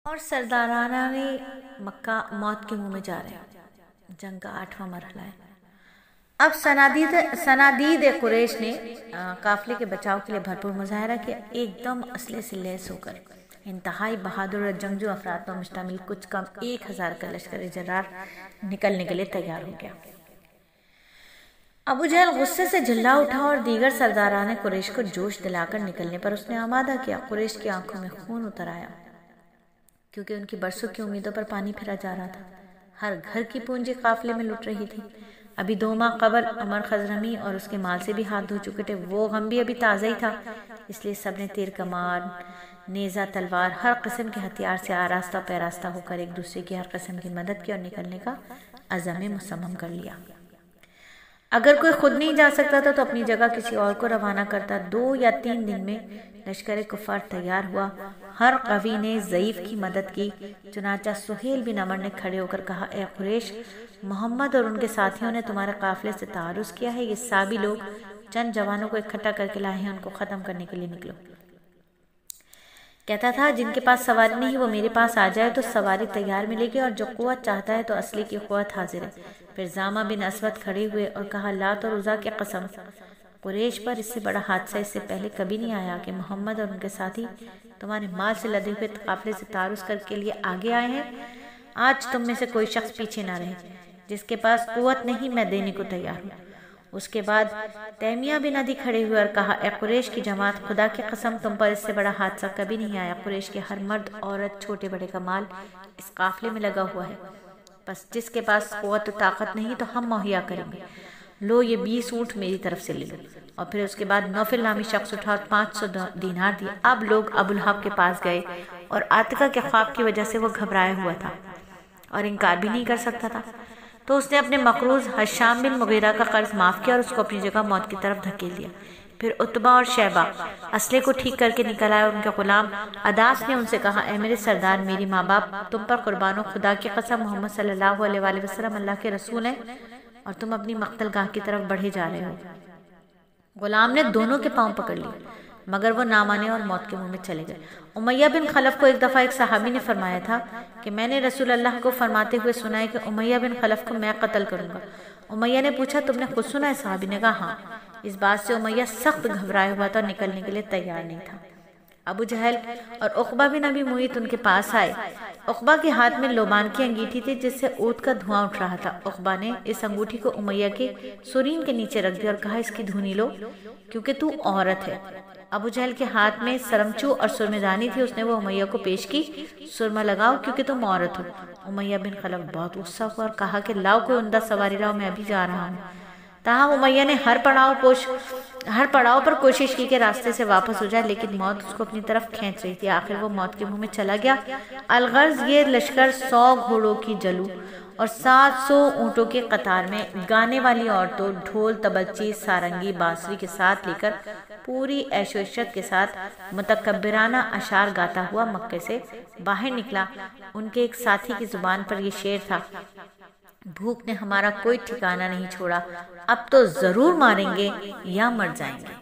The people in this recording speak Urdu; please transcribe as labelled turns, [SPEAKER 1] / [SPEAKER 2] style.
[SPEAKER 1] اور سردارانہ نے مکہ موت کے منہ میں جا رہے ہیں۔ جنگ کا 8واں مرحلہ ہے۔ اب صنادید قریش نے قافلے کے بچاؤ کے لیے بھرپور مظاہرہ کیا۔ ایک دم اسلحے سے لیس ہو کر انتہائی بہادر اور جنگجو افراد پر مشتمل کچھ کم 1000 کا لشکر جرار نکلنے کے لیے تیار ہو گیا۔ ابو جہل غصے سے جھلا اٹھا اور دیگر سرداران قریش کو جوش دلا کر نکلنے پر اس نے آمادہ کیا۔ قریش کی آنکھوں میں خون اتر آیا کیونکہ ان کی برسوں کی امیدوں پر پانی پھرا جا رہا تھا۔ ہر گھر کی پونجی قافلے میں لٹ رہی تھی۔ ابھی 2 ماہ قبل عمر خضرمی اور اس کے مال سے بھی ہاتھ دھو چکے تھے، وہ غم بھی ابھی تازہ ہی تھا، اس لیے سب نے تیر کمان، نیزہ، تلوار، ہر قسم کے ہتھیار سے آراستہ پیراستہ ہو کر ایک دوسرے کی ہر قسم کی مدد کی اور نکلنے کا عزم مصمم کر لیا۔ اگر کوئی خود نہیں جا سکتا تھا تو اپنی جگہ کسی اور کو روانہ کرتا۔ 2 یا 3 دن میں لشکر کفار تیار ہوا۔ ہر قوی نے ضعیف کی مدد کی۔ چنانچہ سہیل بن عمر نے کھڑے ہو کر کہا، اے قریش، محمد اور ان کے ساتھیوں نے تمہارے قافلے سے تعرض کیا ہے۔ یہ سابی لوگ چند جوانوں کو اکٹھا کر کے لائے ہیں، ان کو ختم کرنے کے لیے نکلو۔ کہتا تھا جن کے پاس سواری نہیں وہ میرے پاس آ جائے تو سواری تیار ملے گی، اور جو قوت چاہتا ہے تو اصلی کی قوت حاضر ہے۔ پھر زامہ بن اسود کھڑے ہوئے اور کہا، لات اور عزا کی قسم، قریش پر اس سے بڑا حادثہ اس سے پہلے کبھی نہیں آیا کہ محمد اور ان کے ساتھی تمہارے مال سے لدے ہوئے قافلے سے تعرض کر کے لیے آگے آئے ہیں۔ آج تم میں سے کوئی شخص پیچھے نہ رہے، جس کے پاس قوت نہیں میں دینے کو تیار ہوں۔ اس کے بعد تیمیہ بن عدی کھڑے ہوئے اور کہا، اے قریش کی جماعت، خدا کی قسم تم پر اس سے بڑا حادثہ کبھی نہیں آیا۔ قریش کے ہر مرد عورت چھوٹے بڑے کا مال اس قافلے میں لگا ہوا ہے، بس جس کے پاس قوت و طاقت نہیں تو ہم مہیا کریں گے۔ لو یہ 20 اونٹ میری طرف سے لے لو۔ اور پھر اس کے بعد نوفل نامی شخص اٹھا اور 500 دینار دیے۔ اب لوگ ابو لہب کے پاس گئے اور عاتقہ کے خواب کی وجہ سے وہ گھبرایا ہوا تھا اور انکار بھی نہیں کر سکتا تھا، تو اس نے اپنے مقروض حشام بن مغیرہ کا قرض معاف کیا اور اس کو اپنی جگہ موت کی طرف دھکیل دیا۔ پھر عتبہ اور شیبہ اسلحے کو ٹھیک کر کے نکل آئے اور ان کے غلام عداس نے ان سے کہا، اے میرے سردار، میری ماں باپ تم پر قربان ہو، خدا کی قسم محمد صلی اللہ علیہ وآلہ وسلم اللہ کے رسول ہیں اور تم اپنی مقتل گاہ کی طرف بڑھے جا رہے ہو۔ غلام نے دونوں کے پاؤں پکڑ لیے مگر وہ نہ مانے اور موت کے منہ میں چلے گئے۔ امیہ بن خلف کو ایک دفعہ ایک صحابی نے فرمایا تھا کہ میں نے رسول اللہ کو فرماتے ہوئے سنا ہے کہ امیہ بن خلف کو میں قتل کروں گا۔ امیہ نے پوچھا، تم نے خود سنا ہے؟ صحابی نے کہا، ہاں۔ اس بات سے امیہ سخت گھبرایا ہوا تھا اور نکلنے کے لیے تیار نہیں تھا۔ ابو جہل اور عقبہ بن ابی معیط ان کے پاس آئے۔ عقبہ کے ہاتھ میں لوبان کی انگیٹھی تھی جس سے اود کا دھواں اٹھ رہا تھا۔ عقبہ نے اس انگوٹھی کو امیہ کے سرین کے نیچے رکھ دیا اور کہا، اس کی دھونی لو کیونکہ تو عورت ہے۔ ابو جہل کے ہاتھ میں سرمچو اور سرمے دانی تھی، اس نے وہ امیہ کو پیش کی، سرما لگاؤ کیونکہ تم عورت ہو۔ امیہ بن خلف بہت غصہ ہوا اور کہا کہ لاؤ کوئی عمدہ سواری لاؤ، میں ابھی جا رہا ہوں۔ تاہم امیہ نے ہر پڑاؤ پر کوشش کی کہ راستے سے واپس ہو جائے، لیکن موت اس کو اپنی طرف کھینچ رہی تھی۔ آخر وہ موت کے منہ میں چلا گیا۔ الغرض یہ لشکر 100 گھوڑوں کی جلو اور 700 اونٹوں کے قطار میں گانے والی عورتوں، ڈھول، تبلچی، سارنگی، بانسری کے ساتھ لے کر پوری عیش و عشرت کے ساتھ متکبرانہ اشعار گاتا ہوا مکے سے باہر نکلا۔ ان کے ایک ساتھی کی زبان پر یہ شعر تھا، بھوک نے ہمارا کوئی ٹھکانہ نہیں چھوڑا، اب تو ضرور ماریں گے یا مر جائیں گے۔